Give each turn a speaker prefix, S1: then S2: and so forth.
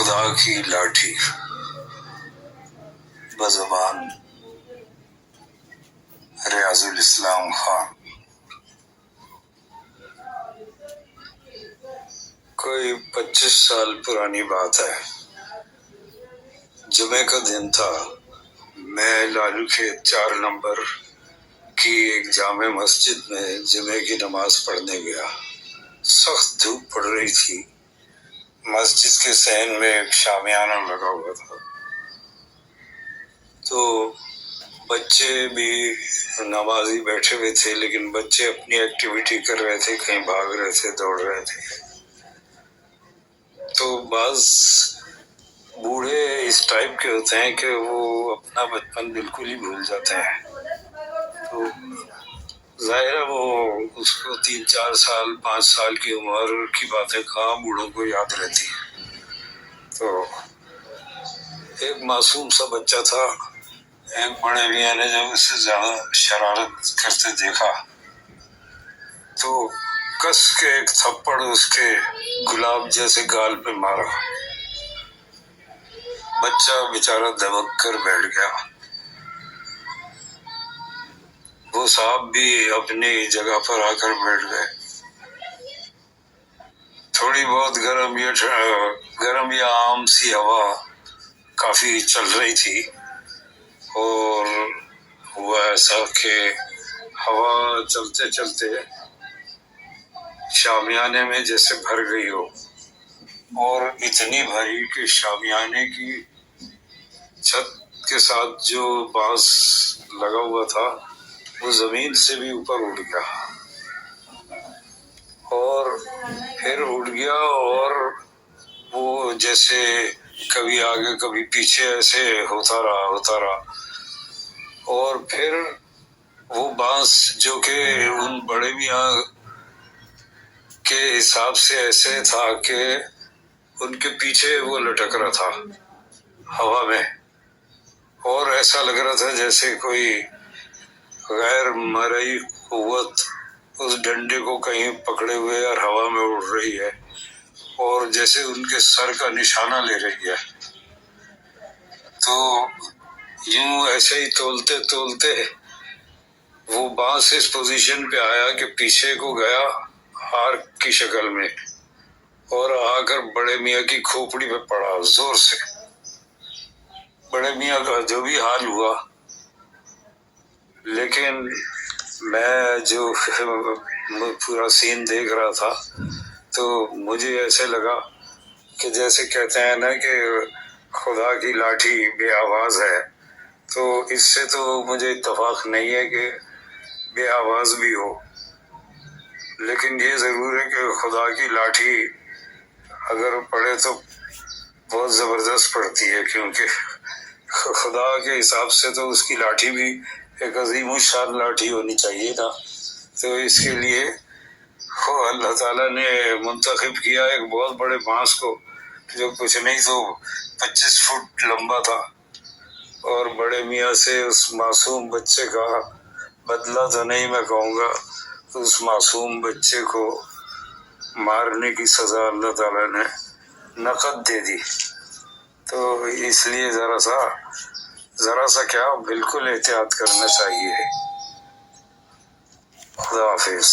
S1: خدا کی لاٹھی بزبان ریاض الاسلام خان۔ کوئی 25 سال پرانی بات ہے، جمعے کا دن تھا۔ میں لالو کھیت 4 نمبر کی ایک جامع مسجد میں جمعے کی نماز پڑھنے گیا۔ سخت دھوپ پڑ رہی تھی۔ مسجد کے صحن میں ایک شامیانہ لگا ہوا تھا، تو بچے بھی نمازی بیٹھے ہوئے تھے، لیکن بچے اپنی ایکٹیویٹی کر رہے تھے، کہیں بھاگ رہے تھے، دوڑ رہے تھے۔ تو بعض بوڑھے اس ٹائپ کے ہوتے ہیں کہ وہ اپنا بچپن بالکل ہی بھول جاتے ہیں۔ تو ظاہر ہے وہ اس کو 3-4 سال 5 سال کی عمر کی باتیں کہاں بوڑھوں کو یاد رہتی ہیں۔ تو ایک معصوم سا بچہ تھا، ایک بڑے میاں نے جب اس سے زیادہ شرارت کرتے دیکھا تو کس کے ایک تھپڑ اس کے گلاب جیسے گال پہ مارا۔ بچہ بیچارہ دبک کر بیٹھ گیا۔ وہ صاحب بھی اپنی جگہ پر آ کر بیٹھ گئے۔ تھوڑی بہت گرم یا عام سی ہوا کافی چل رہی تھی، اور ہوا ایسا کہ ہوا چلتے چلتے شامیانے میں جیسے بھر گئی ہو، اور اتنی بھری کہ شامیانے کی چھت کے ساتھ جو بانس لگا ہوا تھا وہ زمین سے بھی اوپر اٹھ گیا، اور پھر اٹھ گیا، اور وہ جیسے کبھی آگے کبھی پیچھے ایسے ہوتا رہا، اور پھر وہ بانس جو کہ ان بڑے میاں کے حساب سے ایسے تھا کہ ان کے پیچھے وہ لٹک رہا تھا ہوا میں، اور ایسا لگ رہا تھا جیسے کوئی غیر مرئی قوت اس ڈنڈے کو کہیں پکڑے ہوئے اور ہوا میں اڑ رہی ہے، اور جیسے ان کے سر کا نشانہ لے رہی ہے۔ تو یوں ایسے ہی تولتے تولتے وہ بانس اس پوزیشن پہ آیا کہ پیچھے کو گیا آرک کی شکل میں، اور آ کر بڑے میاں کی کھوپڑی پہ پڑا زور سے۔ بڑے میاں کا جو بھی حال ہوا، لیکن میں جو پورا سین دیکھ رہا تھا تو مجھے ایسے لگا کہ جیسے کہتے ہیں نا کہ خدا کی لاٹھی بے آواز ہے، تو اس سے تو مجھے اتفاق نہیں ہے کہ بے آواز بھی ہو، لیکن یہ ضرور ہے کہ خدا کی لاٹھی اگر پڑے تو بہت زبردست پڑتی ہے، کیونکہ خدا کے حساب سے تو اس کی لاٹھی بھی ایک عظیم الشان لاٹھی ہونی چاہیے نا۔ تو اس کے لیے اللہ تعالیٰ نے منتخب کیا ایک بہت بڑے بانس کو، جو کچھ نہیں تو 25 فٹ لمبا تھا، اور بڑے میاں سے اس معصوم بچے کا بدلہ تو نہیں میں کہوں گا، اس معصوم بچے کو مارنے کی سزا اللہ تعالیٰ نے نقد دے دی۔ تو اس لیے ذرا سا کیا بالکل احتیاط کرنا چاہیے۔ خدا حافظ۔